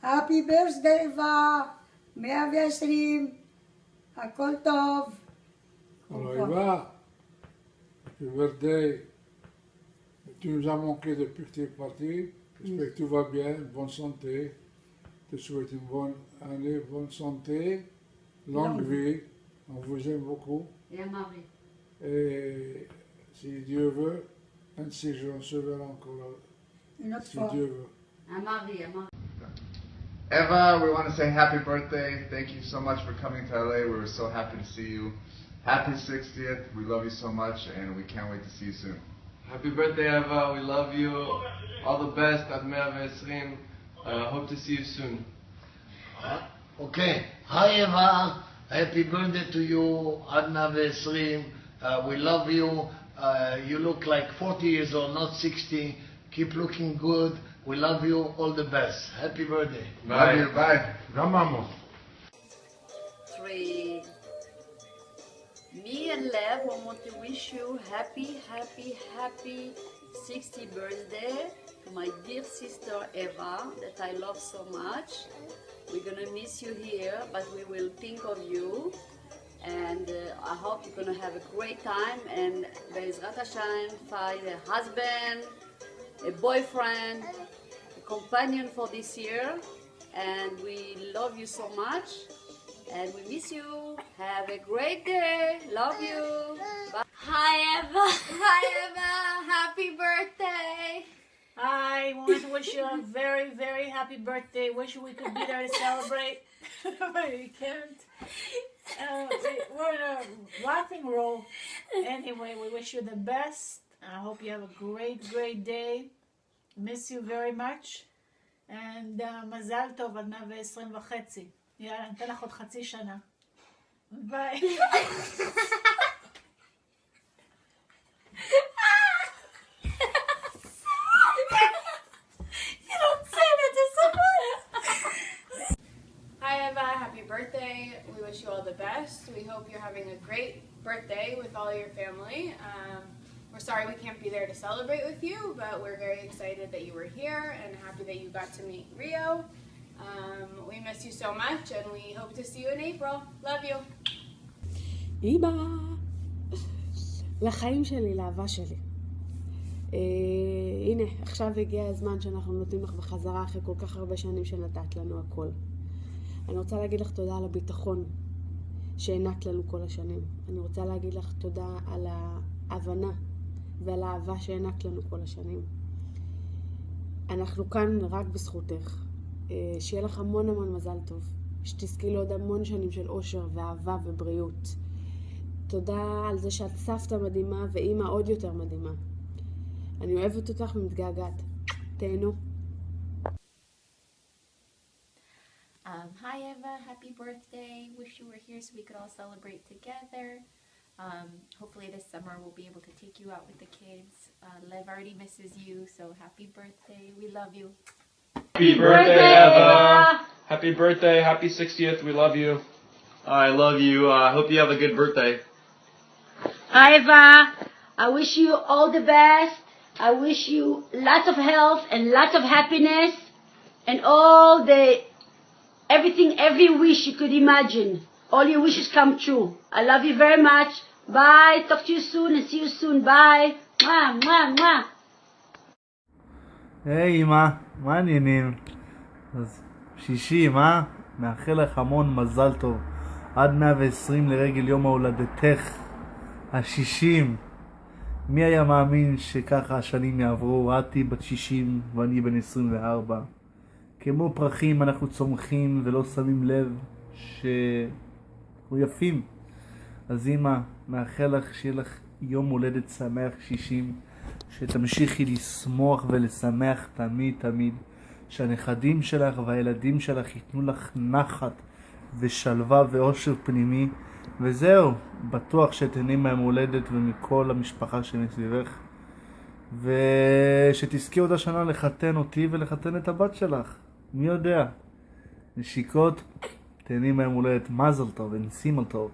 Happy birthday, Eva! 120, הכל טוב. Alors Eva, happy birthday. Tu nous as manqué depuis que tu es parti. J'espère que tout va bien, bonne santé. Je te souhaite une bonne année, bonne santé, longue vie. On vous aime beaucoup. Et un mari. Et si Dieu veut, un de ces jours, on se verra encore. Une autre Si fois. Dieu veut. Un mari, un mari. Eva, we want to say happy birthday. Thank you so much for coming to LA. We were so happy to see you. Happy 60th. We love you so much, and we can't wait to see you soon. Happy birthday, Eva. We love you. All the best at 120. Hope to see you soon. Okay. Hi, Eva. Happy birthday to you. עד 120. We love you. You look like 40 years old, not 60. Keep looking good. We love you. All the best. Happy birthday. Love you. Bye. Vamos. 3. Me and Lev want to wish you happy 60th birthday to my dear sister Eva that I love so much. We're gonna miss you here, but we will think of you. And I hope you're gonna have a great time and Be'ezrat Hashem find a husband, a boyfriend, a companion for this year. And we love you so much. And we miss you. Have a great day. Love you. Bye. Hi Eva. Hi Eva. Happy birthday. I want to wish you a very, very happy birthday. Wish we could be there to celebrate. But we can't. We're in a laughing roll. Anyway, we wish you the best. I hope you have a great, great day. Miss you very much. And מזל טוב עד 120 וחצי. יאללה, ניתן לך עוד חצי שנה. ביי. Hi Eva. Happy birthday. We wish you all the best. We hope you're having a great birthday with all your family. We're sorry we can't be there to celebrate with you, but we're very excited that you were here and happy that you got to meet Rio. We miss you so much and we hope to see you in April. Love you. איבא, לחיים שלי, לאהבה שלי. הנה, עכשיו הגיע הזמן שאנחנו נותנים לך בחזרה אחרי כל כך הרבה שנים שנתת לנו הכל. אני רוצה להגיד לך תודה על הביטחון שהענקת לנו כל השנים. אני רוצה להגיד לך תודה על ההבנה ועל האהבה שהענקת לנו כל השנים. אנחנו כאן רק בזכותך. שיהיה לך המון המון מזל טוב. שתזכי לעוד המון שנים של אושר ואהבה ובריאות. תודה על זה שאת סבתא מדהימה ואימא עוד יותר מדהימה. אני אוהבת אותך ומתגעגעת. תהנו. Hi Eva, happy birthday. Wish you were here so we could all celebrate together. Hopefully this summer we'll be able to take you out with the kids. Lev already misses you, so happy birthday. We love you. Happy birthday, Eva. Happy birthday. Happy 60th. We love you. I love you. I hope you have a good birthday. Hi Eva. I wish you all the best. I wish you lots of health and lots of happiness and everything, every wish you could imagine. All your wishes come true. I love you very much. Bye. Talk to you soon and see you soon. Bye. Mwah, mwah, mwah. היי אמא, מה העניינים? אז 60, מאחל לך המון מזל טוב. עד 120 לרגל יום ההולדתך ה-60. מי היה מאמין שככה השנים יעברו? את תהיי בת 60 ואני בן 24. כמו פרחים אנחנו צומחים ולא שמים לב שאנחנו יפים. אז אמא, מאחל לך שיהיה לך יום הולדת שמח 60, שתמשיכי לשמוח ולשמח תמיד תמיד, שהנכדים שלך והילדים שלך ייתנו לך נחת ושלווה ואושר פנימי, וזהו, בטוח שתהני מהיום הולדת ומכל המשפחה שמסביבך, ושתזכי עוד השנה לחתן אותי ולחתן את הבת שלך, מי יודע. נשיקות, תהני מהיום הולדת, מזל טוב ונשימל טוב.